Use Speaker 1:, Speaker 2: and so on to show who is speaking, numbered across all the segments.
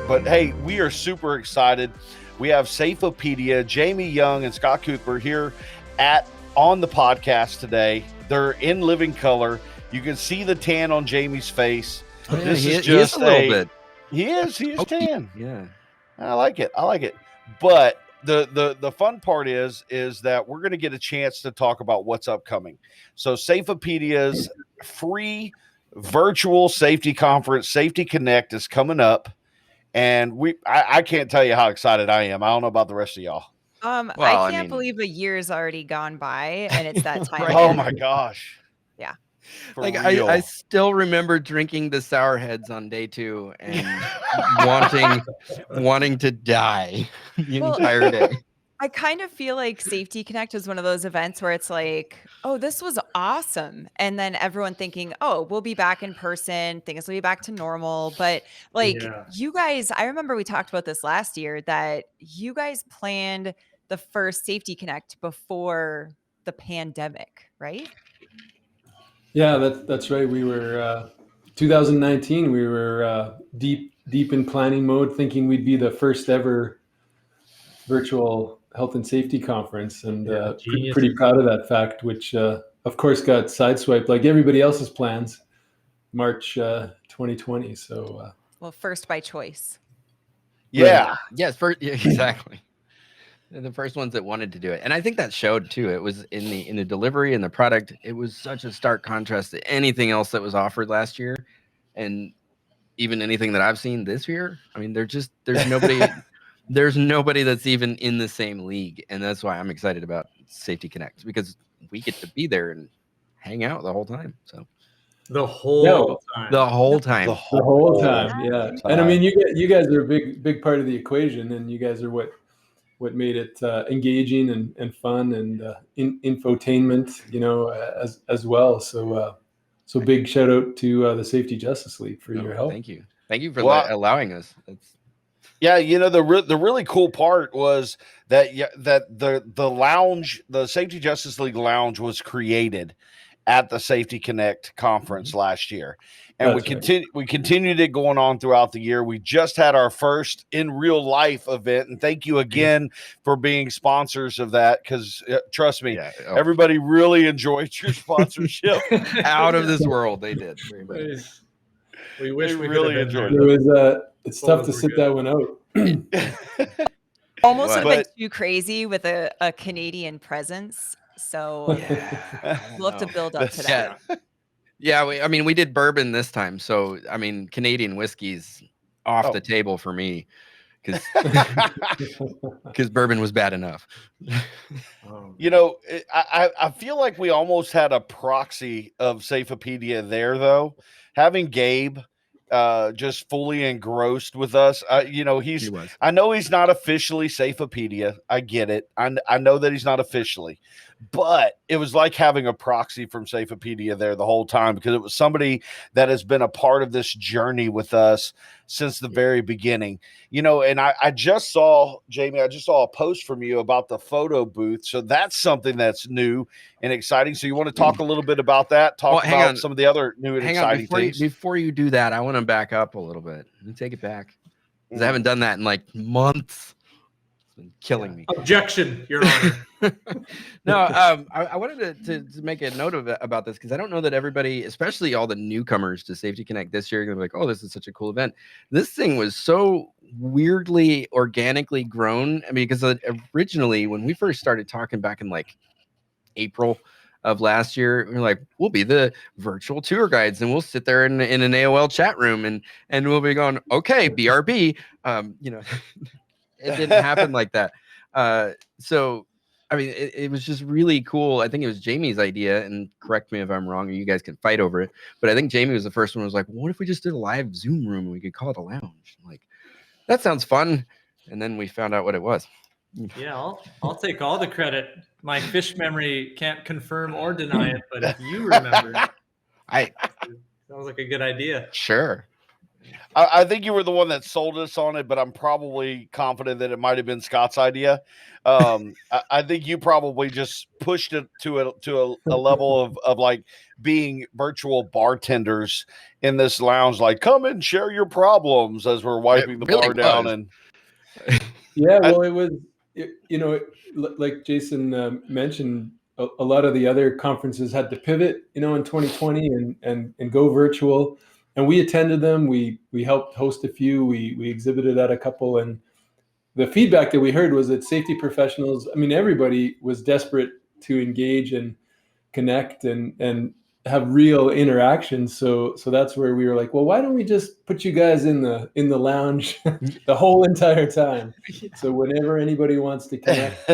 Speaker 1: But hey, we are super excited. We have Safeopedia, Jamie Young, and Scott Cooper here on the podcast today. They're in living color. You can see the tan on Jamie's face.
Speaker 2: Oh, yeah,
Speaker 1: This is
Speaker 2: he is
Speaker 1: just
Speaker 2: a little bit.
Speaker 1: He is tan.
Speaker 2: Yeah,
Speaker 1: I like it. But the fun part is that we're going to get a chance to talk about what's upcoming. So Safeopedia's free virtual safety conference, Safety Connect, is coming up, and I can't tell you how excited I am. I don't know about the rest of y'all.
Speaker 3: I can't believe a year's already gone by, and it's that time.
Speaker 2: Right.
Speaker 1: Oh my gosh!
Speaker 3: Yeah.
Speaker 2: Like I still remember drinking the sour heads on day 2 and wanting to die the entire day.
Speaker 3: I kind of feel like Safety Connect is one of those events where it's like, oh, this was awesome. And then everyone thinking, oh, we'll be back in person. Things will be back to normal. But you guys, I remember we talked about this last year that you guys planned the first Safety Connect before the pandemic, right?
Speaker 4: Yeah, that's right. We were 2019. We were deep in planning mode, thinking we'd be the first ever virtual health and safety conference, and pretty proud of that fact. Which, of course, got sideswiped like everybody else's plans, March 2020. So,
Speaker 3: well, first by choice.
Speaker 1: Yeah.
Speaker 2: Yes. First. Yeah, exactly. They're the first ones that wanted to do it, and I think that showed too. It was in the delivery and the product. It was such a stark contrast to anything else that was offered last year, and even anything that I've seen this year. I mean, there's nobody, there's nobody that's even in the same league, and that's why I'm excited about Safety Connect, because we get to be there and hang out the whole time. So
Speaker 5: the whole time,
Speaker 4: yeah. And I mean, you guys are a big part of the equation, and you guys are what made it engaging and fun and infotainment, as well. So big shout out to the Safety Justice League for your help.
Speaker 2: Thank you for allowing us.
Speaker 1: Yeah, the really cool part was that the lounge, the Safety Justice League lounge, was created at the Safety Connect conference last year. And we continued it going on throughout the year. We just had our first in real life event, and thank you again for being sponsors of that, because trust me, everybody really enjoyed your sponsorship.
Speaker 2: Out of this world, they did.
Speaker 5: We wish we
Speaker 1: really enjoyed
Speaker 4: it. It's tough to sit that one out.
Speaker 3: Almost a bit too crazy with a Canadian presence. So we'll have to build up to that.
Speaker 2: Yeah, we did bourbon this time, so I mean, Canadian whiskey's off the table for me, because bourbon was bad enough.
Speaker 1: I feel like we almost had a proxy of Safeopedia there, though. Having Gabe just fully engrossed with us. I know he's not officially Safeopedia. I get it. I know that he's not officially, but it was like having a proxy from Safeopedia there the whole time, because it was somebody that has been a part of this journey with us since the very beginning. And I just saw, Jamie, a post from you about the photo booth. So that's something that's new and exciting. So you want to talk a little bit about that? About some of the other new and exciting things.
Speaker 2: Before you do that, I want to back up a little bit and take it back, because I haven't done that in like months. It's been killing me.
Speaker 5: Objection, Your Honor.
Speaker 2: No, I wanted to make a note about this, because I don't know that everybody, especially all the newcomers to Safety Connect this year, are going to be like, oh, this is such a cool event. This thing was so weirdly organically grown. I mean, because originally when we first started talking back in like April of last year, we were like, we'll be the virtual tour guides, and we'll sit there in an AOL chat room and we'll be going, okay, BRB. It didn't happen like that. So I mean, it was just really cool. I think it was Jamie's idea, and correct me if I'm wrong, or you guys can fight over it. But I think Jamie was the first one who was like, well, what if we just did a live Zoom room and we could call it a lounge? I'm like, that sounds fun. And then we found out what it was.
Speaker 5: Yeah, I'll take all the credit. My fish memory can't confirm or deny it, but if you remember,
Speaker 2: that
Speaker 5: was like a good idea.
Speaker 2: Sure.
Speaker 1: I think you were the one that sold us on it, but I'm probably confident that it might have been Scott's idea. I think you probably just pushed it to a level of like being virtual bartenders in this lounge, like come and share your problems as we're wiping the bar down. And
Speaker 4: yeah, well, it was, like Jason mentioned, a lot of the other conferences had to pivot, in 2020 and go virtual. And we attended them. We helped host a few. We exhibited at a couple, and the feedback that we heard was that safety professionals, everybody was desperate to engage and connect and have real interactions. So that's where we were like, well, why don't we just put you guys in the lounge the whole entire time? So whenever anybody wants to connect,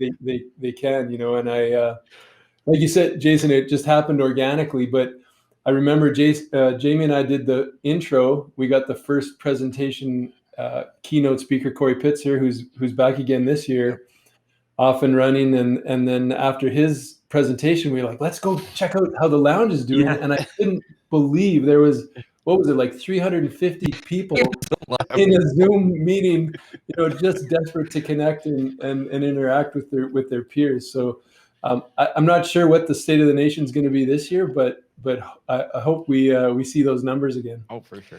Speaker 4: they can, And I, like you said, Jason, it just happened organically, but I remember Jamie and I did the intro. We got the first presentation, keynote speaker, Corey Pitzer, who's back again this year, off and running. And then after his presentation, we were like, let's go check out how the lounge is doing. Yeah. And I couldn't believe there was, what was it, like 350 people in a Zoom meeting, just desperate to connect and interact with their peers. So I'm not sure what the state of the nation is going to be this year, but I hope we see those numbers again.
Speaker 2: Oh, for sure.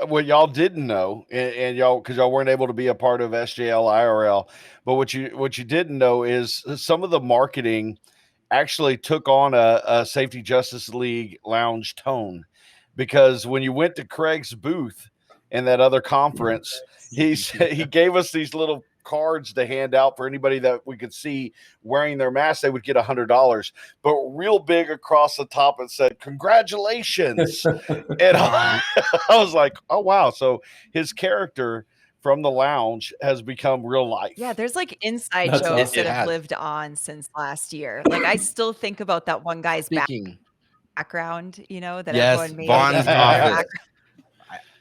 Speaker 1: What y'all didn't know, and y'all, because y'all weren't able to be a part of SJL IRL, but what you didn't know is some of the marketing actually took on a Safety Justice League lounge tone, because when you went to Craig's booth in that other conference, he gave us these little cards to hand out for anybody that we could see wearing their mask. They would get $100, but real big across the top it said congratulations. And I was like, oh wow, so his character from the lounge has become real life.
Speaker 3: Yeah, there's like inside jokes awesome. That have lived on since last year. Like I still think about that one guy's background, that everyone made.
Speaker 2: Vaughn's office.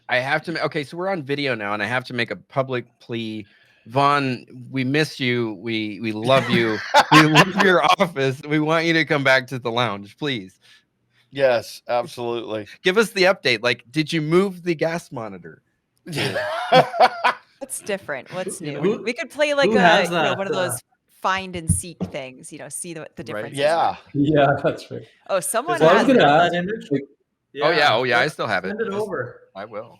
Speaker 2: I have to. Okay, so we're on video now, and I have to make a public plea. Vaughn, we miss you. We love you. We love your office. We want you to come back to the lounge, please.
Speaker 1: Yes, absolutely.
Speaker 2: Give us the update. Like, did you move the gas monitor?
Speaker 3: What's different? What's new? We could play like one of those find and seek things. See the difference.
Speaker 1: Right?
Speaker 4: Yeah, that's right.
Speaker 3: Oh, someone
Speaker 4: has
Speaker 5: that image.
Speaker 2: Yeah. Oh yeah, I still have it.
Speaker 5: Send it over.
Speaker 2: I will.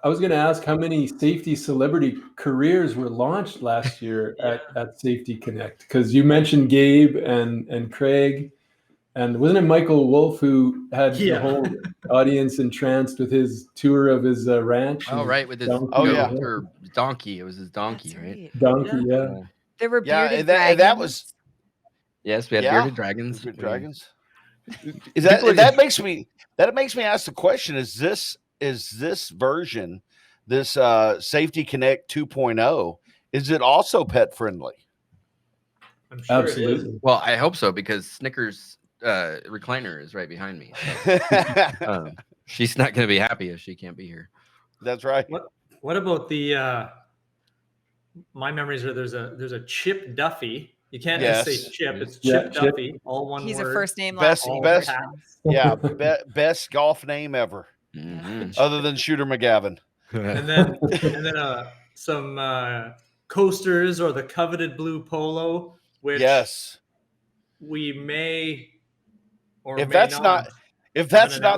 Speaker 4: I was going to ask how many safety celebrity careers were launched last year at Safety Connect, because you mentioned Gabe and Craig, and wasn't it Michael Wolf who had the whole audience entranced with his tour of his ranch?
Speaker 2: Oh, right, with his or donkey. It was his donkey, right?
Speaker 4: Donkey, yeah.
Speaker 3: There were bearded
Speaker 1: dragons. And that was
Speaker 2: we had bearded dragons.
Speaker 1: Bearded dragons. Is that makes me ask the question: Is this version, this Safety Connect 2.0, is it also pet friendly?
Speaker 5: I'm sure
Speaker 4: absolutely.
Speaker 2: Well, I hope so, because Snickers recliner is right behind me. So, she's not going to be happy if she can't be here.
Speaker 1: That's right.
Speaker 5: What about the? My memories are there's a Chip Duffy. You can't just say Chip. It's Chip Duffy. Chip. All one word.
Speaker 3: He's a first name, last name.
Speaker 1: Best golf name ever.
Speaker 2: Mm-hmm.
Speaker 1: Other than Shooter McGavin.
Speaker 5: and then some coasters, or the coveted blue polo, which we may or
Speaker 1: if
Speaker 5: may
Speaker 1: that's
Speaker 5: not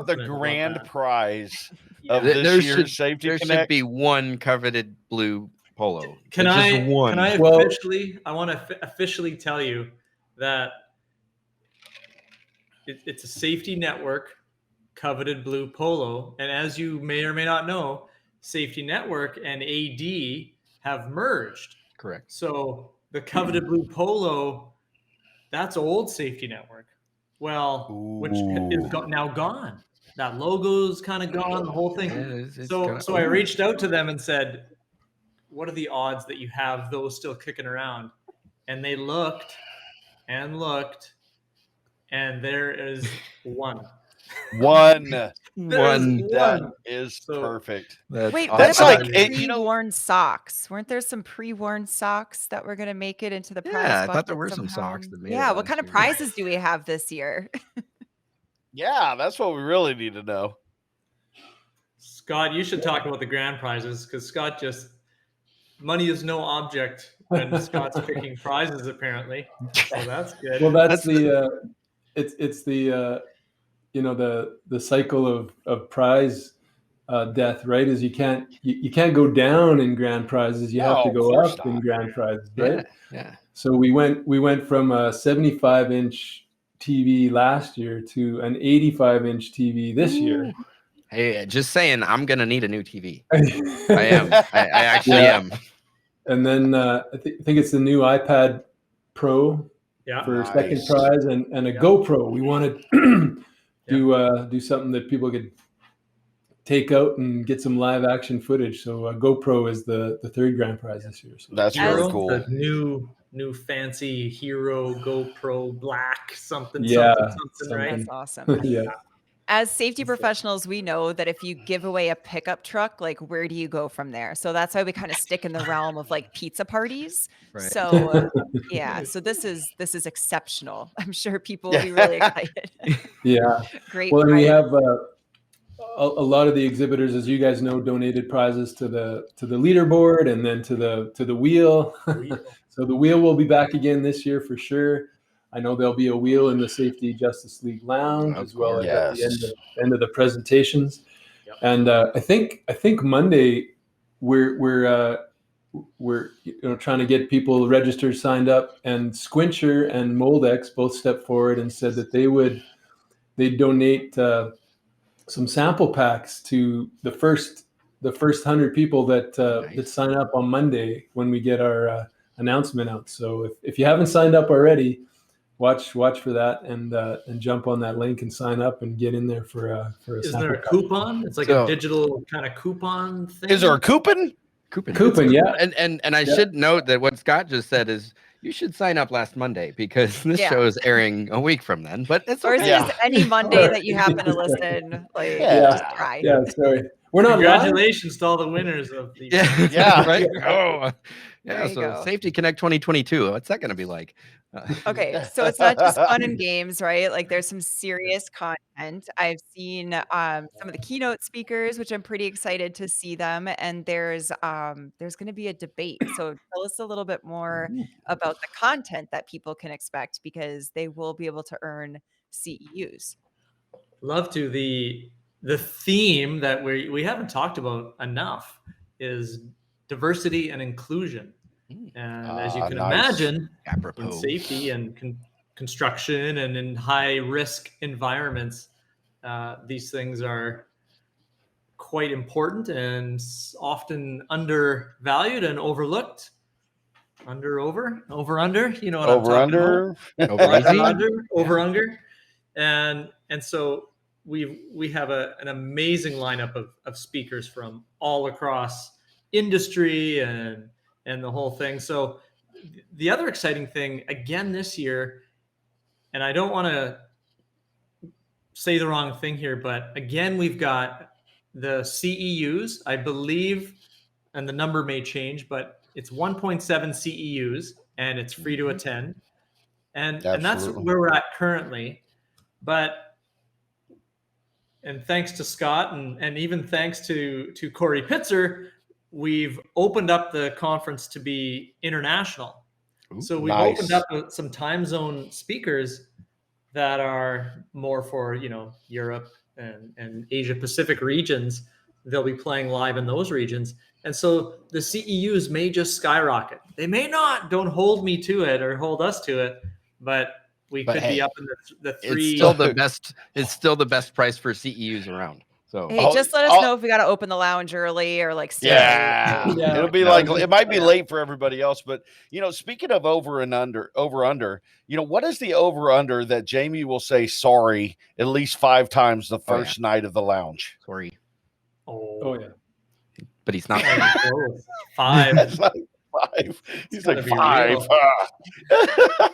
Speaker 1: the grand prize of this year's Safety Connect,
Speaker 2: there should be one coveted blue polo.
Speaker 5: Can I officially? I want to officially tell you that it's a Safety Network coveted blue polo, and as you may or may not know, Safety Network and AD have merged.
Speaker 2: Correct.
Speaker 5: So the coveted blue polo, that's old Safety Network. Well, which is now gone. That logo's kind of gone. The whole thing. Yeah, so I reached out to them and said, "What are the odds that you have those still kicking around?" And they looked and looked, and there is one.
Speaker 1: That is perfect.
Speaker 3: Wait, that's like pre-worn socks. Weren't there some pre-worn socks that were going to make it into the prize?
Speaker 2: Yeah, I thought there were some socks that made it.
Speaker 3: What kind of prizes do we have this year?
Speaker 1: Yeah, that's what we really need to know.
Speaker 5: Scott, you should talk about the grand prizes because Scott money is no object when Scott's picking prizes, apparently. So that's good.
Speaker 4: Well, that's it's the the cycle of prize death, right? Is you can't go down in grand prizes. You have to go up in grand prizes, right?
Speaker 2: Yeah.
Speaker 4: So we went from a 75-inch TV last year to an 85-inch TV this year.
Speaker 2: Hey, just saying, I'm gonna need a new TV. I am. I actually am.
Speaker 4: And then I think it's the new iPad Pro for second prize, and a GoPro. We wanted to do something that people could take out and get some live action footage. So GoPro is the third grand prize this year. So
Speaker 1: that's really cool.
Speaker 5: The new fancy Hero GoPro Black something, right?
Speaker 3: That's awesome.
Speaker 4: Yeah.
Speaker 3: As safety professionals, we know that if you give away a pickup truck, like where do you go from there? So that's why we kind of stick in the realm of like pizza parties. Right. So so this is exceptional. I'm sure people will be really excited.
Speaker 4: Yeah.
Speaker 3: Great.
Speaker 4: Well, and we have a lot of the exhibitors, as you guys know, donated prizes to the leaderboard and then to the wheel. So the wheel will be back again this year for sure. I know there'll be a wheel in the Safety Justice League Lounge as well as at the end of the presentations. Yep. And I think Monday we're trying to get people registered, signed up, and Squincher and Moldex both stepped forward and said that they'd donate some sample packs to the first 100 people that sign up on Monday when we get our announcement out. So if you haven't signed up already, watch for that and jump on that link and sign up and get in there for a
Speaker 5: Is there a coupon? It's like a digital kind of coupon thing.
Speaker 1: Is there a coupon?
Speaker 4: Coupon, yeah.
Speaker 2: And I should note that what Scott just said is you should sign up last Monday because this show is airing a week from then. But it's
Speaker 3: or is any Monday that you happen to listen, like just try.
Speaker 4: Yeah, sorry. We're not
Speaker 5: Congratulations to all the winners of the
Speaker 2: right. Oh, yeah. So Safety Connect 2022. What's that going to be like?
Speaker 3: Okay, so it's not just fun and games, right? Like there's some serious content. I've seen some of the keynote speakers, which I'm pretty excited to see them. And there's going to be a debate. So tell us a little bit more about the content that people can expect because they will be able to earn CEUs.
Speaker 5: Love to. The theme that we haven't talked about enough is diversity and inclusion. And as you can imagine, in safety and construction and in high risk environments, these things are quite important and often undervalued and overlooked. Under, you know what I'm talking about. Over, under. And so we have an amazing lineup of speakers from all across industry and the whole thing. So the other exciting thing again this year, and I don't want to say the wrong thing here, but again, we've got the CEUs, I believe, and the number may change, but it's 1.7 CEUs and it's free to attend. And that's where we're at currently. And thanks to Scott and even thanks to Corey Pitzer, we've opened up the conference to be international. So we've opened up some time zone speakers that are more for, Europe and Asia Pacific regions. They'll be playing live in those regions. And so the CEUs may just skyrocket. They may not, don't hold me to it or hold us to it, but we could be up in the three.
Speaker 2: It's still the best price for CEUs around. So
Speaker 3: just let us know if we got to open the lounge early or like stay.
Speaker 1: It'll be like it might be late for everybody else, but speaking of over under, what is the over under that Jamie will say sorry at least 5 times the first night of the lounge?
Speaker 2: Sorry.
Speaker 5: Oh yeah,
Speaker 2: but he's not
Speaker 5: 5.
Speaker 1: That's like 5. He's like 5.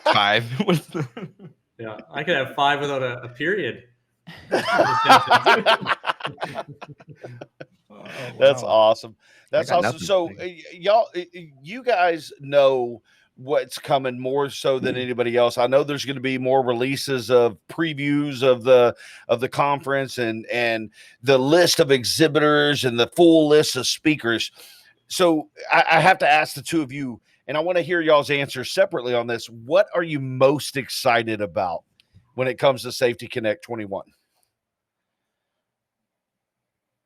Speaker 2: 5.
Speaker 5: Yeah, I could have 5 without a period.
Speaker 1: That's awesome. That's awesome. So y'all, you guys know what's coming more so than anybody else. I know there's going to be more releases of previews of the conference and the list of exhibitors and the full list of speakers. So I have to ask the two of you, and I want to hear y'all's answers separately on this. What are you most excited about when it comes to Safety Connect 21?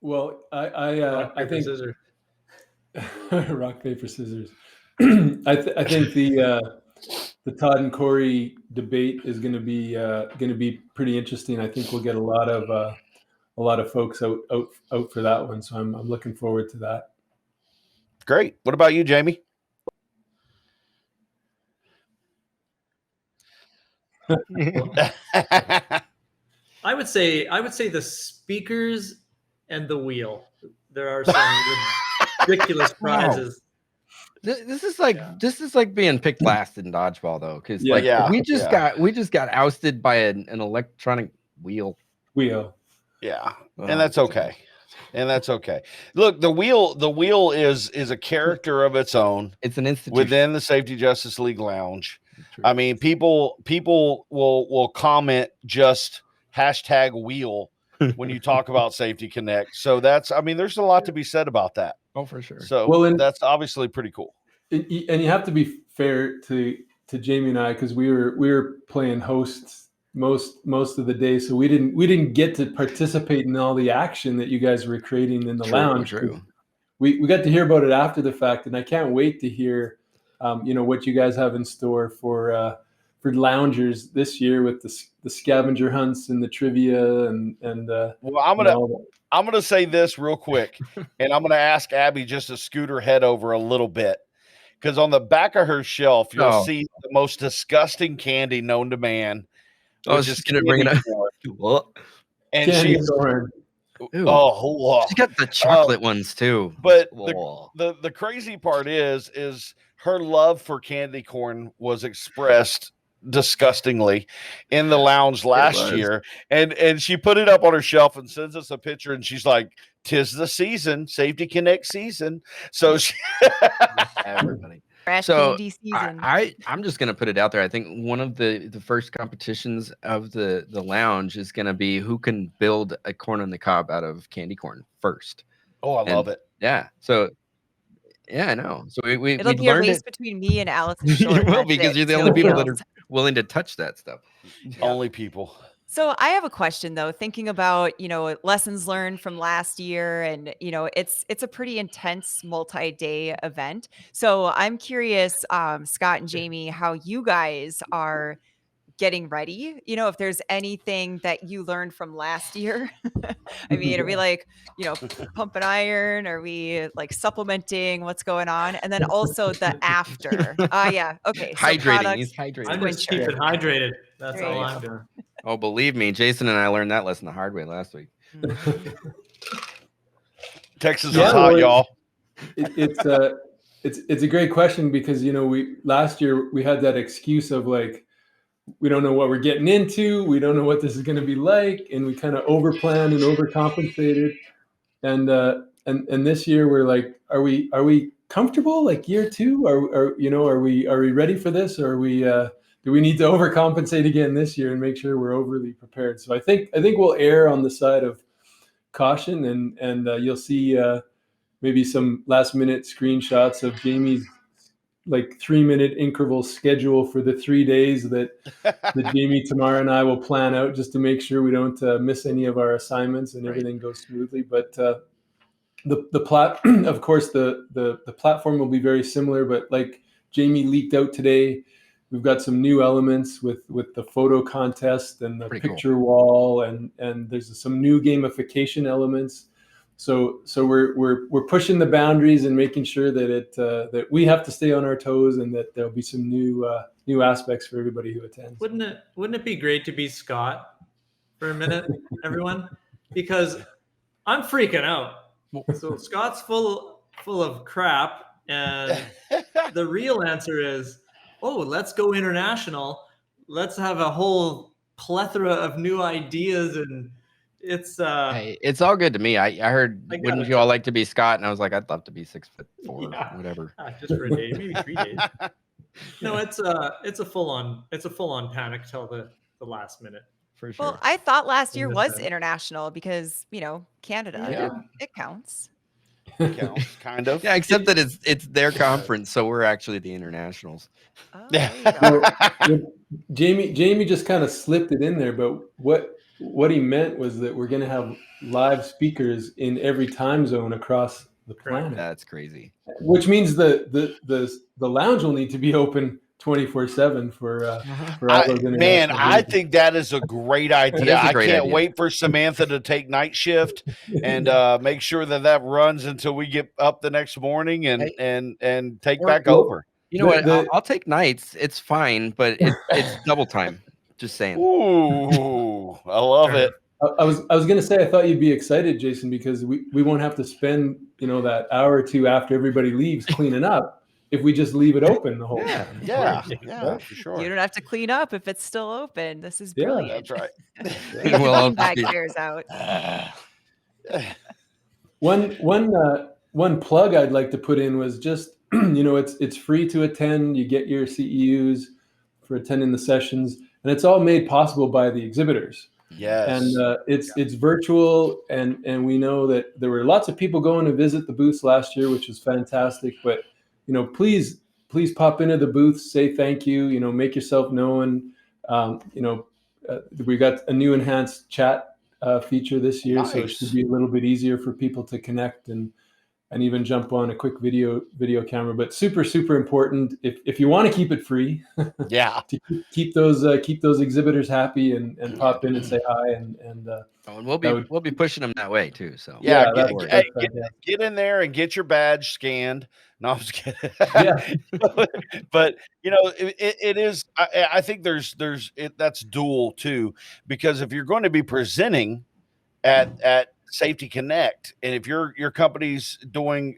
Speaker 4: Well,
Speaker 5: rock,
Speaker 4: I
Speaker 5: paper,
Speaker 4: think
Speaker 5: scissors.
Speaker 4: rock, paper, scissors. I think the Todd and Corey debate is going to be pretty interesting. I think we'll get a lot of folks out for that one. So I'm looking forward to that.
Speaker 1: Great. What about you, Jamie?
Speaker 5: I would say the speakers and the wheel. There are some ridiculous prizes.
Speaker 2: This is like being picked last in dodgeball though, because we just got ousted by an electronic wheel.
Speaker 1: Yeah, and that's okay. And that's okay. Look, the wheel is a character of its own.
Speaker 2: It's an institution
Speaker 1: within the Safety Justice League Lounge. I mean, people will comment just #wheel when you talk about Safety Connect. So there's a lot to be said about that.
Speaker 2: Oh, for sure.
Speaker 1: So that's obviously pretty cool.
Speaker 4: And you have to be fair to Jamie and I, because we were playing hosts most of the day, so we didn't get to participate in all the action that you guys were creating in the lounge.
Speaker 2: True.
Speaker 4: We got to hear about it after the fact, and I can't wait to hear what you guys have in store for loungers this year with the scavenger hunts and the trivia and
Speaker 1: well, I'm gonna say this real quick, and I'm gonna ask Abby just to scoot her head over a little bit, because on the back of her shelf you'll see the most disgusting candy known to man.
Speaker 2: I was just gonna bring it up. What?
Speaker 1: And she's she
Speaker 2: got the chocolate ones too.
Speaker 1: But the crazy part is her love for candy corn was expressed disgustingly in the lounge last year, and she put it up on her shelf and sends us a picture, and she's like, "'Tis the season, Safety Connect season." So
Speaker 2: everybody.
Speaker 3: So
Speaker 2: I'm just gonna put it out there. I think one of the first competitions of the lounge is gonna be who can build a corn on the cob out of candy corn first.
Speaker 1: Oh, I love it.
Speaker 2: Yeah. So yeah, I know. So
Speaker 3: it'll be a race between me and Allison.
Speaker 2: It will, because you're the only people that are willing to touch that stuff.
Speaker 1: Only people.
Speaker 3: So I have a question though, thinking about, lessons learned from last year, and, it's a pretty intense multi-day event. So I'm curious, Scott and Jamie, how you guys are getting ready, if there's anything that you learned from last year. I mean, are we like, pump and iron? Are we like supplementing? What's going on? And then also the after. Yeah. Okay. So
Speaker 2: hydrating. He's hydrating.
Speaker 5: I'm just keeping hydrated. That's all I'm doing.
Speaker 2: Oh, believe me, Jason and I learned that lesson the hard way last week.
Speaker 1: Texas is hot, y'all.
Speaker 4: It's a great question, because last year we had that excuse of like, we don't know what we're getting into, we don't know what this is going to be like, and we kind of overplanned and overcompensated. And this year we're like, are we comfortable? Like year two, are we ready for this, or are we? Do we need to overcompensate again this year and make sure we're overly prepared? So I think we'll err on the side of caution, and you'll see maybe some last minute screenshots of Jamie's like 3-minute interval schedule for the 3 days that Jamie, Tamara, and I will plan out, just to make sure we don't miss any of our assignments and everything goes smoothly. But of course, the platform will be very similar, but like Jamie leaked out today, we've got some new elements with the photo contest and the picture wall, and there's some new gamification elements. So we're pushing the boundaries and making sure that that we have to stay on our toes, and that there'll be some new aspects for everybody who attends.
Speaker 5: Wouldn't it be great to be Scott for a minute, everyone? Because I'm freaking out. So Scott's full of crap, and the real answer is, let's go international. Let's have a whole plethora of new ideas, and it's
Speaker 2: hey, it's all good to me. I heard, wouldn't you all like to be Scott? And I was like, I'd love to be 6'4", whatever.
Speaker 5: Just for a day, maybe 3 days. No, it's a full on panic till the last minute.
Speaker 2: For sure.
Speaker 3: Well, I thought last year was international because, Canada,
Speaker 5: Yeah.
Speaker 3: it counts.
Speaker 1: It counts, kind of.
Speaker 2: Yeah, except that it's their conference, so we're actually the internationals.
Speaker 3: Oh, there you go.
Speaker 4: Jamie just kind of slipped it in there, but what he meant was that we're going to have live speakers in every time zone across the planet.
Speaker 2: That's crazy.
Speaker 4: Which means the lounge will need to be open 24/7 for all those international
Speaker 1: man, I
Speaker 4: visitors.
Speaker 1: think that is a great idea. I can't wait for Samantha to take night shift and make sure that runs until we get up the next morning and take back over.
Speaker 2: You know what? I'll take nights. It's fine, but it's double time. Just saying.
Speaker 1: Ooh, I love it.
Speaker 4: I was going to say, I thought you'd be excited, Jason, because we won't have to spend, that hour or two after everybody leaves cleaning up if we just leave it open the whole time.
Speaker 1: Yeah, for sure.
Speaker 3: You don't have to clean up if it's still open. This is brilliant.
Speaker 1: That's right.
Speaker 2: Well,
Speaker 3: bag chairs out.
Speaker 4: One plug I'd like to put in was just, it's free to attend. You get your CEUs for attending the sessions, and it's all made possible by the exhibitors.
Speaker 1: Yes.
Speaker 4: And it's virtual, and we know that there were lots of people going to visit the booths last year, which was fantastic. But please pop into the booths, say thank you. Make yourself known. We got a new enhanced chat feature this year, so it should be a little bit easier for people to connect and even jump on a quick video camera. But super, super important if you want to keep it free.
Speaker 1: Yeah.
Speaker 4: To keep those exhibitors happy and pop in and say hi and
Speaker 2: we'll be pushing them that way too. So
Speaker 1: get in there and get your badge scanned. No, I'm just kidding.
Speaker 4: Yeah.
Speaker 1: But it is. I think that's dual too, because if you're going to be presenting at Safety Connect, and if your company's doing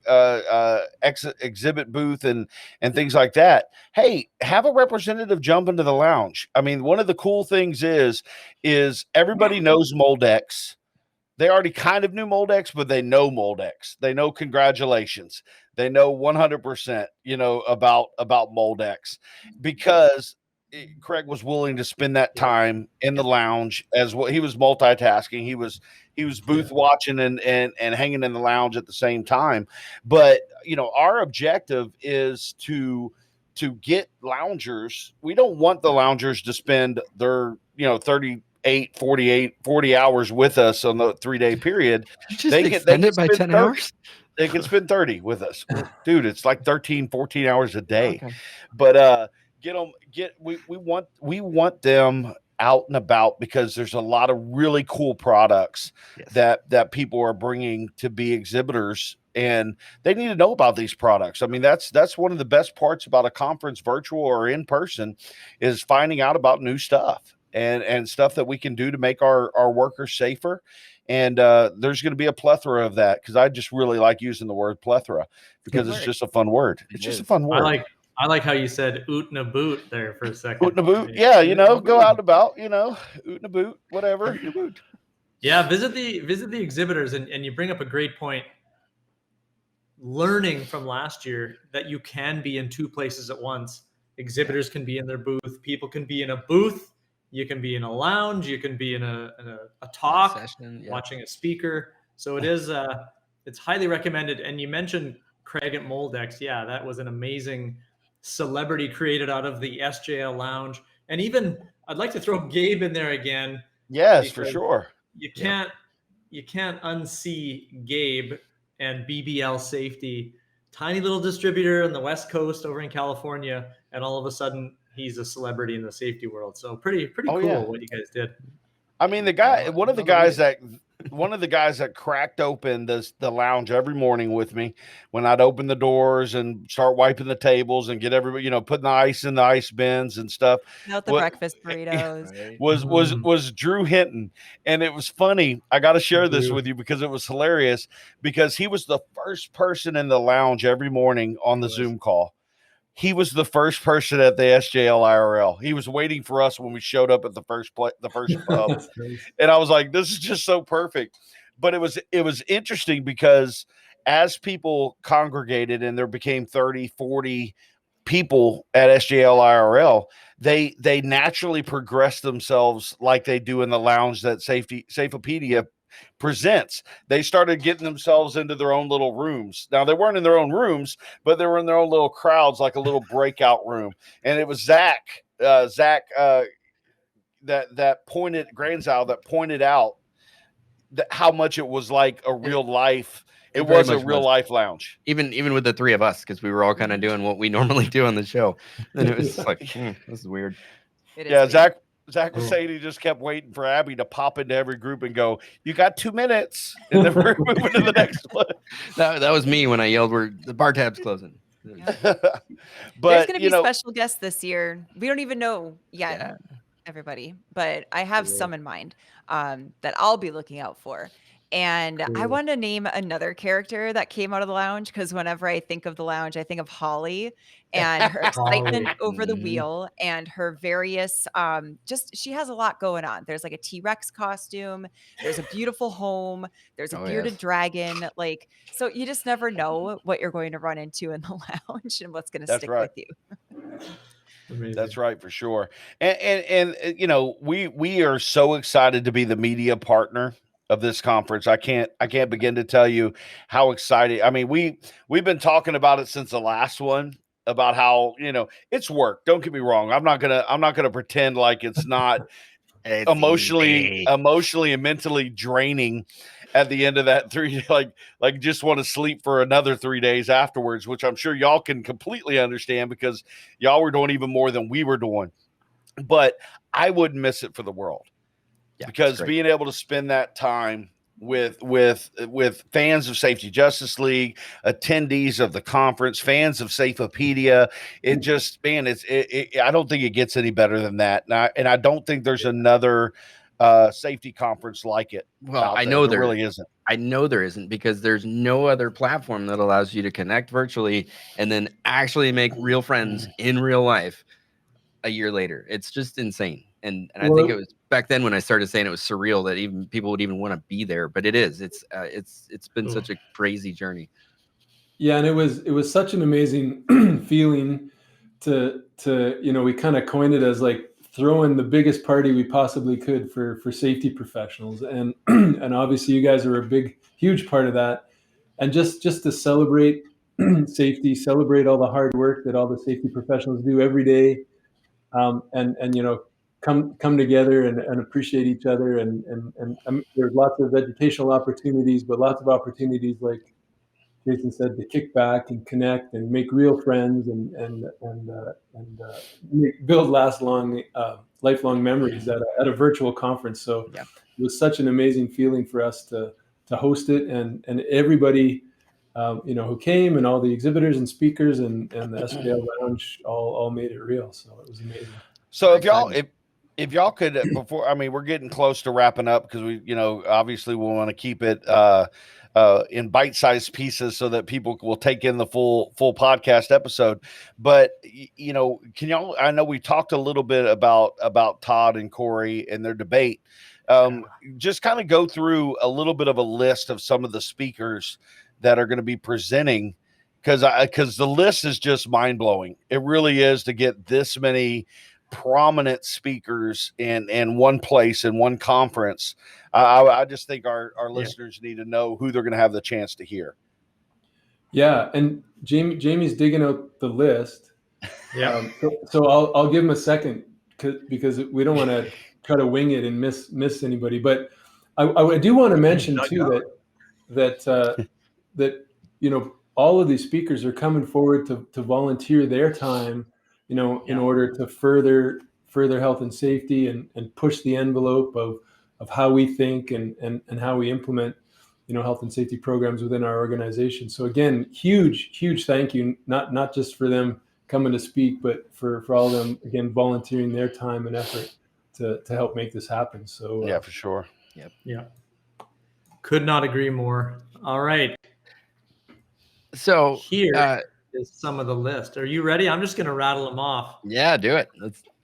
Speaker 1: exhibit booth and things like that, hey, have a representative jump into the lounge. I mean, one of the cool things is everybody knows Moldex. They already kind of knew Moldex, but they know Moldex. They know congratulations. They know 100%, about Moldex, because Craig was willing to spend that time in the lounge as well. He was multitasking. He was booth watching and hanging in the lounge at the same time. But, our objective is to get loungers. We don't want the loungers to spend their, 40 hours with us on the 3-day period.
Speaker 2: They can it by 10 hours.
Speaker 1: They can spend 30 with us. Dude, it's like 13, 14 hours a day. Okay. But we want them out and about, because there's a lot of really cool products that people are bringing to be exhibitors, and they need to know about these products. I mean, that's one of the best parts about a conference, virtual or in person, is finding out about new stuff and stuff that we can do to make our workers safer. And there's going to be a plethora of that, because I just really like using the word plethora, because it's just a fun word. It's just a fun word.
Speaker 5: I like how you said oot and a boot there for a second.
Speaker 1: Oot and a boot. Yeah, go out and about, oot and a boot, whatever.
Speaker 5: Yeah, visit the exhibitors, and you bring up a great point. Learning from last year that you can be in two places at once. Exhibitors can be in their booth. People can be in a booth. You can be in a lounge. You can be in a talk, watching a speaker. So it is it's highly recommended. And you mentioned Craig at Moldex. Yeah, that was an amazing celebrity created out of the SJL lounge. And even I'd like to throw Gabe in there again.
Speaker 1: Yes, for sure.
Speaker 5: You can't unsee Gabe and BBL Safety, tiny little distributor on the West Coast over in California, and all of a sudden he's a celebrity in the safety world. So pretty cool what you guys did.
Speaker 1: I mean, one of the guys that cracked open the lounge every morning with me when I'd open the doors and start wiping the tables and get everybody, putting the ice in the ice bins and stuff.
Speaker 3: Not the breakfast burritos.
Speaker 1: Was Drew Hinton. And it was funny. I got to share this with you because it was hilarious, because he was the first person in the lounge every morning on the Zoom call. He was the first person at the SJL IRL. He was waiting for us when we showed up at the first pub. And I was like, this is just so perfect. But it was interesting, because as people congregated and there became 30, 40 people at SJL IRL, they naturally progress themselves like they do in the lounge that Safeopedia presents. They started getting themselves into their own little rooms. Now they weren't in their own rooms, but they were in their own little crowds, like a little breakout room. And it was Zach that pointed Granzow that pointed out that how much it was like a real life. It was a real life lounge.
Speaker 2: Even with the three of us, because we were all kind of doing what we normally do on the show. And it was like, this is weird.
Speaker 1: Yeah, Zach was saying he just kept waiting for Abby to pop into every group and go, "You got 2 minutes," and then we're moving to the next one.
Speaker 2: That was me when I yelled, "The bar tab's closing."
Speaker 3: Yeah. But there's going to be special guests this year. We don't even know yet, everybody, but I have some in mind that I'll be looking out for. And I want to name another character that came out of the lounge, because whenever I think of the lounge, I think of Holly and her excitement over the wheel and her various she has a lot going on. There's like a T-Rex costume, there's a beautiful home, there's a bearded dragon. Like, so you just never know what you're going to run into in the lounge and what's going to stick with you.
Speaker 1: Amazing. That's right, for sure. And you know, we are so excited to be the media partner of this conference. I can't begin to tell you how excited. I mean, we've been talking about it since the last one, about how, you know, it's work. Don't get me wrong. I'm not gonna pretend like it's not emotionally and mentally draining at the end of that 3 like just want to sleep for another 3 days afterwards, which I'm sure y'all can completely understand, because y'all were doing even more than we were doing. But I wouldn't miss it for the world. Yeah, because being able to spend that time with fans of Safety Justice League, attendees of the conference, fans of Safeopedia, it just, man, I don't think it gets any better than that. And I don't think there's another safety conference like it.
Speaker 2: Well, I know there really isn't. I know there isn't, because there's no other platform that allows you to connect virtually and then actually make real friends in real life a year later. It's just insane. And I think it was back then when I started saying it was surreal that even people would even want to be there, but it is. It's been such a crazy journey.
Speaker 4: Yeah, and it was such an amazing feeling to you know, we kind of coined it as like throwing the biggest party we possibly could for safety professionals, and and obviously you guys are a huge part of that, and just to celebrate safety, celebrate all the hard work that all the safety professionals do every day, and you know, come together and appreciate each other, and there's lots of educational opportunities, but lots of opportunities, like Jason said, to kick back and connect and make real friends and build lifelong memories at a virtual conference. So it was such an amazing feeling for us to host it, and everybody you know, who came, and all the exhibitors and speakers and the SJL Lounge all made it real. So it was amazing.
Speaker 1: So if y'all could, before, I mean, we're getting close to wrapping up, because we, you know, obviously we want to keep it in bite-sized pieces so that people will take in the full podcast episode. But, you know, can y'all, I know we talked a little bit about Todd and Corey and their debate. Just kind of go through a little bit of a list of some of the speakers that are going to be presenting, because the list is just mind-blowing. It really is, to get this many prominent speakers in one place, in one conference. I just think our listeners need to know who they're going to have the chance to hear.
Speaker 4: Yeah, and Jamie's digging out the list. Yeah. So I'll give him a second, because we don't want to try to wing it and miss anybody. But I do want to mention too that you know, all of these speakers are coming forward to volunteer their time, you know, in order to further health and safety and push the envelope of how we think and how we implement, you know, health and safety programs within our organization. So again, huge thank you, not just for them coming to speak, but for all of them, again, volunteering their time and effort to help make this happen. So
Speaker 1: yeah, for sure.
Speaker 5: Yep. Yeah. Could not agree more. All right.
Speaker 2: So
Speaker 5: here is some of the list. Are you ready? I'm just going to rattle them off.
Speaker 2: Yeah, do it.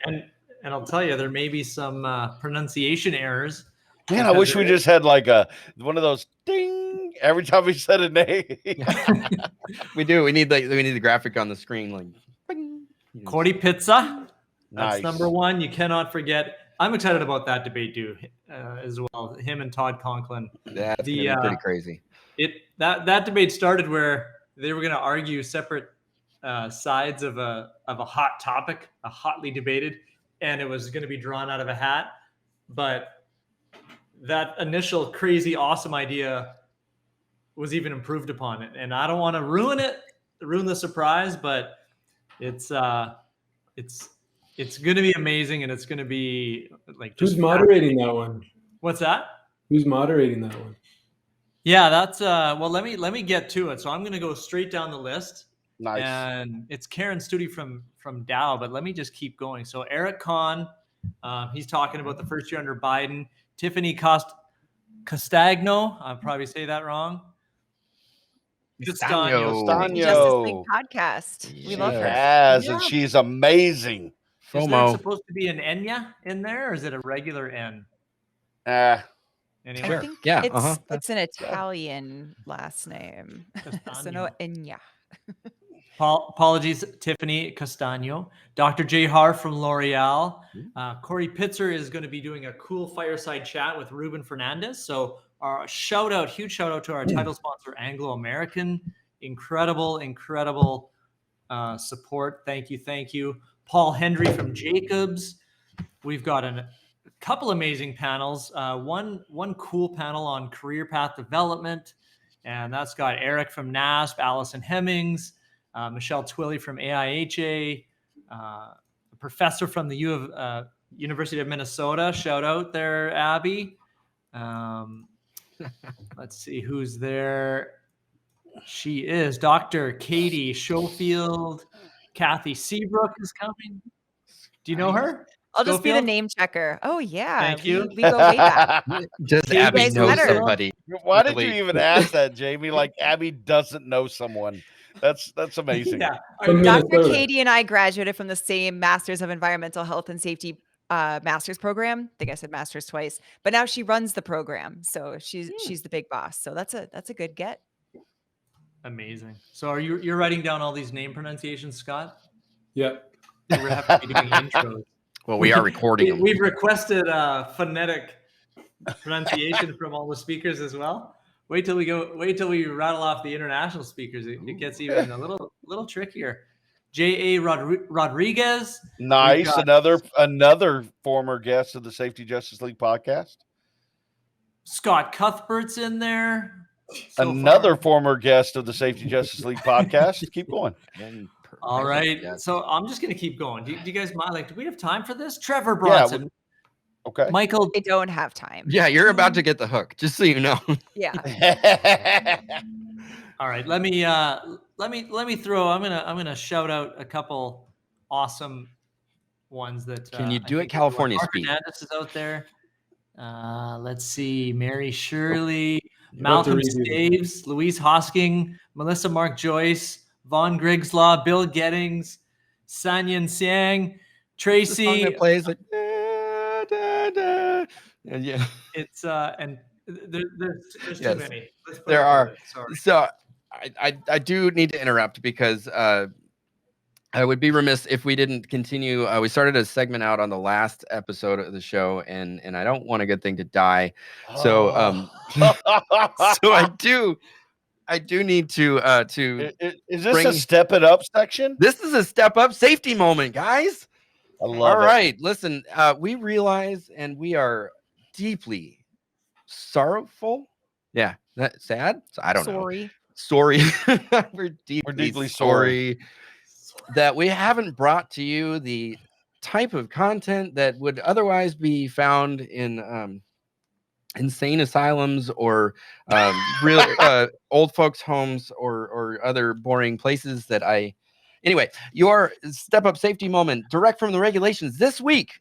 Speaker 5: And I'll tell you, there may be some pronunciation errers.
Speaker 1: Man, I wish we just had like one of those ding every time we said a name.
Speaker 2: We do. We need the graphic on the screen, like. Bing.
Speaker 5: Corey Pizza. That's
Speaker 1: Nice.
Speaker 5: number one. You cannot forget. I'm excited about that debate too, as well. Him and Todd Conklin.
Speaker 2: That's gonna be pretty crazy.
Speaker 5: That debate started where they were going to argue separate sides of a hot topic, a hotly debated, and it was going to be drawn out of a hat. But that initial crazy awesome idea was even improved upon it, and I don't want to ruin the surprise, but it's going to be amazing, and it's going to be like.
Speaker 4: Who's moderating that one?
Speaker 5: What's that?
Speaker 4: Who's moderating that one?
Speaker 5: Yeah, that's well. Let me get to it. So I'm going to go straight down the list.
Speaker 1: Nice.
Speaker 5: And it's Karen Studi from Dow, but let me just keep going. So Eric Kahn, he's talking about the first year under Biden. Tiffany Castagno, I'll probably say that wrong.
Speaker 2: Castagno.
Speaker 3: Justice League podcast. We love her.
Speaker 1: Yes, and she's amazing.
Speaker 5: Is there supposed to be an Enya in there, or is it a regular N?
Speaker 3: I
Speaker 5: Anyway.
Speaker 3: think
Speaker 2: Yeah,
Speaker 3: it's an Italian last name. So no Enya.
Speaker 5: Apologies, Tiffany Castagno. Dr. Jay Har from L'Oreal. Corey Pitzer is going to be doing a cool fireside chat with Ruben Fernandez. So our huge shout out to our title sponsor, Anglo American. Incredible support. Thank you. Paul Hendry from Jacobs. We've got a couple amazing panels. One cool panel on career path development, and that's got Eric from NASP, Allison Hemmings, Michelle Twilley from AIHA, a professor from the University of Minnesota. Shout out there, Abby. Let's see who's there. She is Dr. Katie Schofield. Kathy Seabrook is coming. Do you know her?
Speaker 3: I'll just be the name checker. Oh yeah.
Speaker 5: Thank you.
Speaker 3: We go way back.
Speaker 2: Does Abby know somebody?
Speaker 1: Why did you even ask that, Jamie? Like Abby doesn't know someone. That's amazing.
Speaker 5: Yeah.
Speaker 3: Dr. Katie and I graduated from the same Masters of Environmental Health and Safety master's program. I think I said master's twice, but now she runs the program. So she's the big boss. So that's a good get.
Speaker 5: Amazing. So you're writing down all these name pronunciations, Scott?
Speaker 4: Yeah.
Speaker 5: We're have to be doing intros.
Speaker 2: Well, we are recording them.
Speaker 5: We've requested phonetic pronunciation from all the speakers as well. Wait till we rattle off the international speakers. It gets even a little trickier. J.A. Rodriguez.
Speaker 1: Nice. Another former guest of the Safety Justice League podcast.
Speaker 5: Scott Cuthbert's in there.
Speaker 1: Another former guest of the Safety Justice League podcast. Keep going.
Speaker 5: All right. So I'm just going to keep going. Do you guys mind? Do we have time for this? Trevor Bronson.
Speaker 1: Okay.
Speaker 5: Michael.
Speaker 3: I don't have time.
Speaker 2: Yeah, you're about to get the hook, just so you know.
Speaker 3: Yeah.
Speaker 5: All right. Let me throw. I'm gonna shout out a couple awesome ones that.
Speaker 2: Can you do it California speed?
Speaker 5: Fernandez is out there. Let's see. Mary Shirley, Malcolm Staves, Louise Hosking, Melissa Mark Joyce, Vaughn Griggslaw, Bill Gettings, Sanyan Siang, Tracy.
Speaker 2: The song that plays like da, da, da. And yeah,
Speaker 5: it's and there's too many.
Speaker 2: There are. Sorry. So I do need to interrupt because I would be remiss if we didn't continue. We started a segment out on the last episode of the show, and I don't want a good thing to die. So so I do need to
Speaker 1: is this a step it up section?
Speaker 2: This is a step up safety moment, guys.
Speaker 1: I love it.
Speaker 2: All right, listen, we realize and we are deeply sorrowful. Yeah, that sad. I don't know. Sorry. We're deeply sorry that we haven't brought to you the type of content that would otherwise be found in insane asylums or real old folks' homes or other boring places that Anyway, your step up safety moment direct from the regulations this week.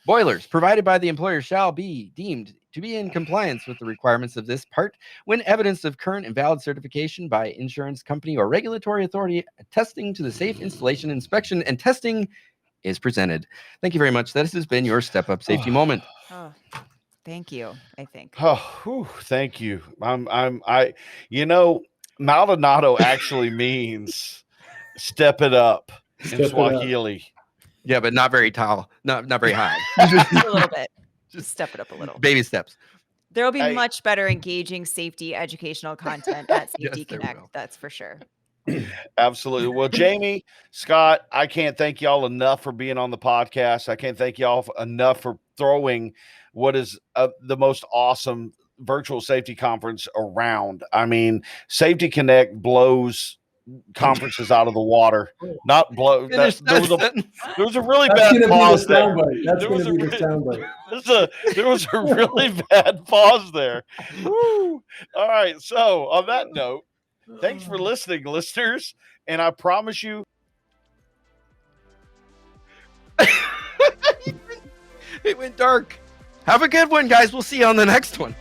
Speaker 2: Boilers provided by the employer shall be deemed to be in compliance with the requirements of this part when evidence of current and valid certification by insurance company or regulatory authority attesting to the safe installation, inspection, and testing is presented. Thank you very much. This has been your step up safety moment.
Speaker 3: Oh, thank you. I think.
Speaker 1: Oh, thank you. Maldonado actually means step it up. in Swahili.
Speaker 2: Yeah, but not very tall. Not very high.
Speaker 3: A little bit. Just step it up a little.
Speaker 2: Baby steps.
Speaker 3: There will be much better engaging safety educational content at Safety Connect. That's for sure.
Speaker 1: Absolutely. Well, Jamie, Scott, I can't thank y'all enough for being on the podcast. I can't thank y'all enough for throwing what is the most awesome virtual safety conference around. I mean, Safety Connect blows conferences out of the water. Not blow. There was a really bad pause there.
Speaker 4: That's going to be the soundbite.
Speaker 1: There was a really bad pause there. Woo. All right. So on that note, thanks for listening, listeners. And I promise you.
Speaker 2: It went dark. Have a good one, guys. We'll see you on the next one.